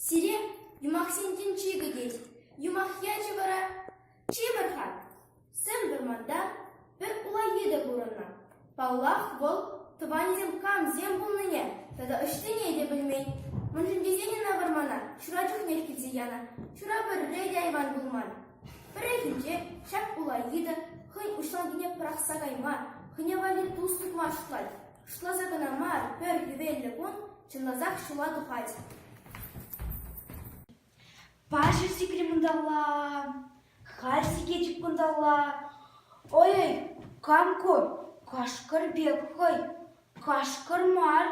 Сире юмах сентин чигі дейд. Юмах ячы бара чибірхан. Сен бір манда бір улай еді бұрынна. Паулах бұл тыванзем кам зем бұлныне. Тада үштіне де білмей. Мұнжын дезенена вармана. Шура жүхнер кетсе яна. Шура бір рейді айван бұлман. Бір екінші шап улай еді. Хын ұшлангене пырақса кайма. Хыне вали туслық ма шутлай. Шутлаза гына мар бір ювелі күн. Чынлазақ шула дұхать. Пашырси кремындала, харсиге чипкындала. Ой, камко, кашкар бег, хой, кашкар мар.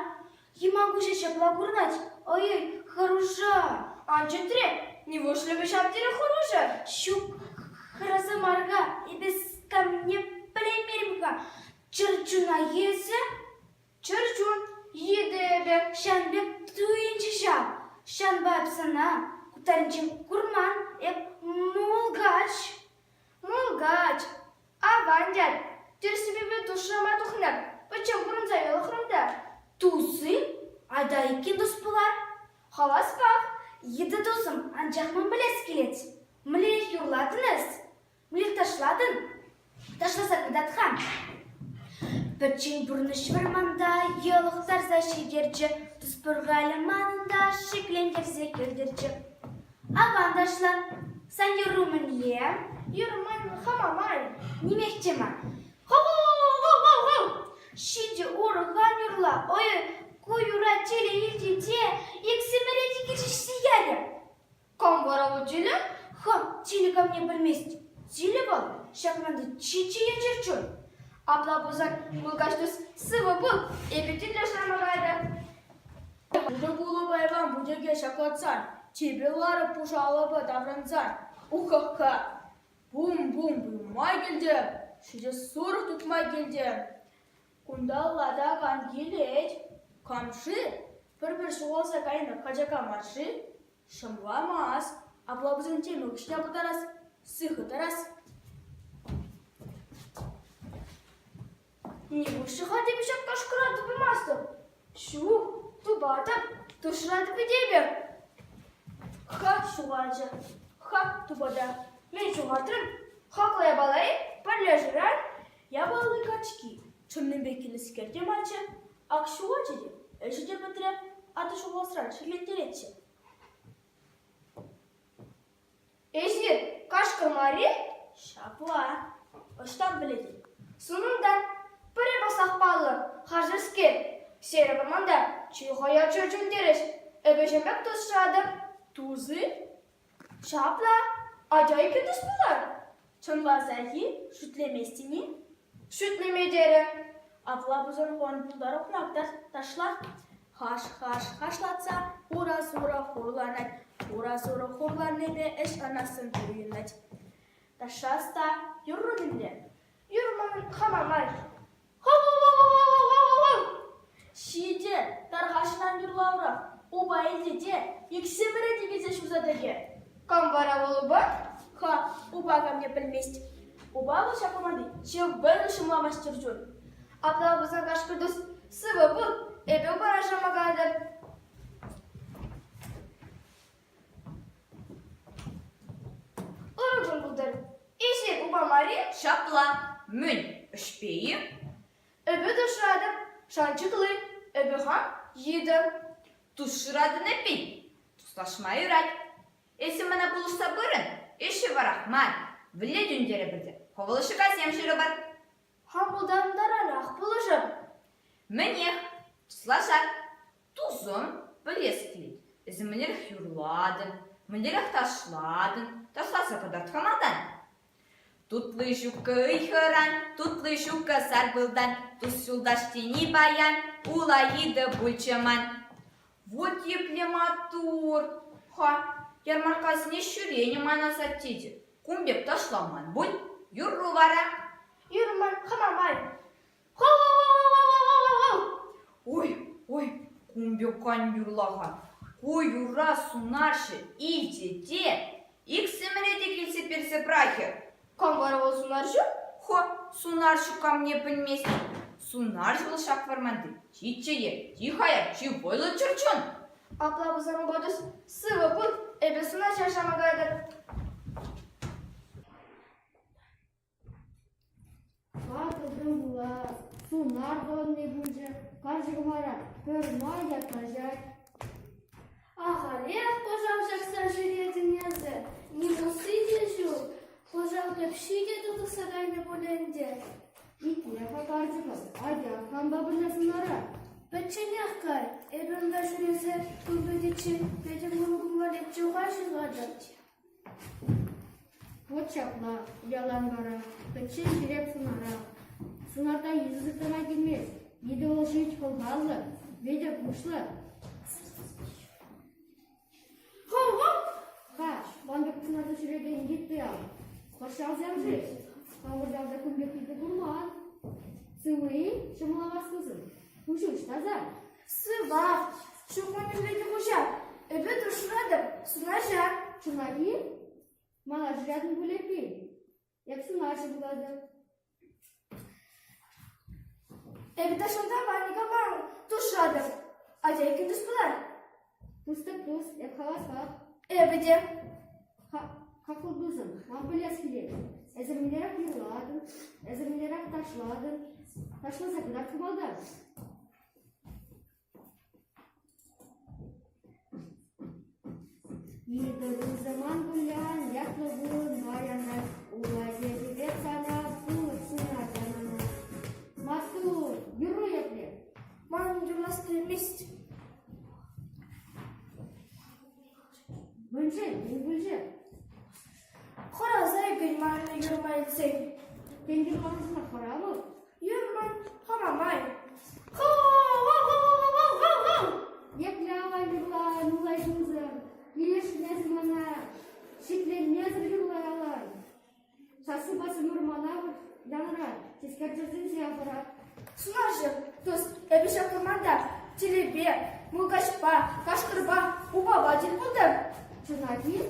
Я могу же шапла курнать. Ой, хороша. Анчетре, не вышли бы шаптире хороша. Щук, храза марга, и без камня племеримка. Чырчуна есе, Чырчун, едебе. шанбек туинчи шап. Шанбапсана, кутаринчим курман, мулгач. Мулгач. Авандят. Терсибебе душама тухнап. Почем курым завела хрумда? Тусы, ада икин дос булар. Халас бақ. Еді досым, анжақман білес келет. Мілек юрладыныз, мілек ташладын. Ташласа кыдатхан. Пөтчен бұрныш варманда, елықтар зашегерчі. Тұспырғалы манында, шеклендерзе келдерчі. Авандашлан, сан юрумын е? Юрман хамамай. Немехчема. Хо-хо-хо-хо-хо! Шиде орыған юрла, ой, кuyura теле елдеде, ексемереде кешішсі яры. Ком бара учили? Ха, теле ко мне білмест. Теле бол, шақманды чече ежерчон. Абла бозан мулгаштус сывы бұл. Эпетин лешрамагайды. Бұды бұлы байван бұдеге шақлатсан, тебелары пұшалыбы даврансан. Ухаха! Бум-бум бұймай келді, шыде сұрық тұтмай келді. Күндаллада қан келет, камшы, бір-бір шуғалса кайны қажака маршы, шымламас, аблабызын темі күшне бұтарас, сықы тарас. Не вышиха тебе шак кашкырады білмасты. Шу, тубатып, тұшырады бедебе. Ха шуғанжы, ха тубада. Мен шуғатырым, хақлая балай, парлежыран. Я балы качки, чымның бекелі скерде мачы, ақ шуға жеде, әшіде бітірі, аты шуғалсыран шырлеттеретші. Эзир, кашкыр мари? Шапла, ұштан біледі. Сунундан, пірі басақ балы, хажырске. Сері бұрманда, чүйхая чөчін дереш. Өбешембек тұшырады. Тузы, Шапла, ажайып кетіс бұлар. чынлазахи, шүтлеместіне, Шүтлемедері. Аблабызын қуан бұлдары құнақтар ташла. Хашлатса, ура-сура хурланат, ура-сура хурланнебе әш анасын үйінат. Ташаста юррудінде. Юрманын хамамай. Шиде, тарғашынан юрлаура, уба елдеде, ексемірі дегезе шузадеге. Кам бара болу ба? Ха, уба ко мне білмест. Уба бұл шақымады, чев бәлі шымламас жүржун. Абла бізін кашкырдыс сывы бұл, әбе бара жамағады. Ұрығын бұлдар. Ешер уба мари, Шапла, мүн, үшпейі, әбе дұшырады. Шанчықлы, әбе хан, еді. тұшырады нәпей, тұсташмай үрәд. Есі мана бұлышса бұрын, еші бар ақмар, віле дүндері бірді, қовылышы қазем жүрі бар. Хан бұлдандаран ақ бұлышып. Міне, тұслашар, тұзым, білескілейді. Ізі мінеріх юрладын, мінеріх ташладын, ташласа қыдат қамалдан. Тутлы жука ыйхыран, тутлы жука сарбылдан, тұс юлдаштені баян, улайыды бұлчаман. Вот еплематур. Ха, ярмаркасыне шүрені манаса теді. Кумбек ташламан бұл, юрру вара. Юрман хамамай. Ой, кумбек қан юрлаған. Қой юра сунаршы, илдеде, иксіміреде келсе персе брахер. Кам бара бол сунаршы? Хо, сунаршы ко мне білмесін. Сунар жылы шақ варманды. Читчее, тихая, чивойлы чырчын. Аплабызан бодус сывы пут, эбесуна чашамагайдыр. Картадан була, сунар донный буде, кажгымара, көрмай яткажай. Ағалех, пожалуйста, сожалетінезі. Не мұсы дежу. Пожалуйста, пшиге тұтық садайны бөлінде. Итляха карчыкам, адяхам бабына сунара. Бәтченех кай, әбім бәшінезі күлбедечі, бәдім мұңғымалеп жоға жылғады. Вот чапла, ялангара, печен жүрек сунара. Сунарда езіздіктана келмес. Еді ол жүйт қылғалы, беде бұшлы. Қаш, бандық сунарда жүреген кетті ал. Қошал зәмжі, қауырдалда күнбекілді тұрман. Сыуы, шымылағас кызым. Кушуш таза. Сыва, шуқонын бәді құжа. Әбі тұршырадым, сунажа. Чунаги? Мала жрядын бөлепі. Як сунажы болады. Әбі ташында маниға барым, тұршырадым. Адя екіндіс бұлар. Пусты пуст, як халаспақ. Әбі де. Какыл бузым, вам пылес келеді. Әзірмелерек юладым, әзірмелерек ташладым. Ташласа кыдар кымалдар. Едірі заман гулян, ятлы буын баяна. Улай езібет сана, бұл сына жанана. Мату, юру епле. Маның жүрмасты емест. Бүнжен, не бүнжен. Хоразай гүл маңны жүрмайдсың. Теңгір маңызына қарамы? Юрман, хамамай. Еплява юрла, нулай жузым. Елешінез мана, шекленмез юрлай алай. Шасы басы нұрмана бұр, янра, тескер жүрден зиябыра. Сунажым, тұз, әбі шақырманда, телебе, мұлғашпа, қашқырба, ұба бадил бұлдым. Чунаги,